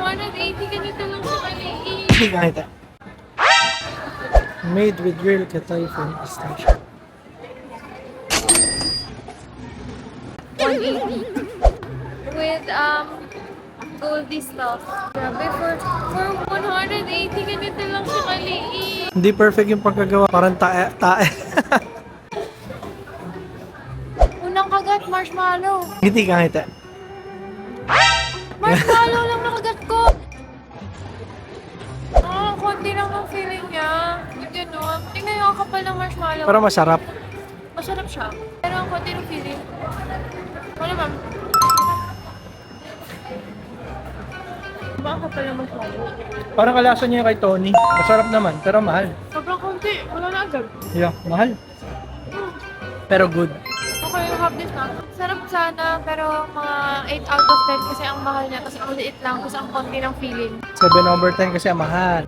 180 ganito lang sa kaliit. Hindi kahit. Made with real Katay from pistachio. 180. With Goldie stuff. Grabe, for 180 ganito lang sa kaliit. Hindi perfect yung pagkagawa. Parang tae. Unang kagat, marshmallow. Hindi kahit. Marshmallow lang nakagat ko. Konti lang ang feeling niya. Yung gano'n. Tingnan yung kapal ng marshmallow. Pero masarap. Masarap siya. Pero ang konti ng feeling. Wala ma'am. Ba ang kapal ng marshmallow? Parang kalasa niya yung kay Tony. Masarap naman, pero mahal. Sobrang konti. Wala na agad. Yeah, mahal. Pero good. Okay, half this na. Sarap sana, pero mga 8 out of 10 kasi ang mahal niya. Kasi ang liit lang, kasi ang konti ng feeling. 7/10 kasi ang mahal.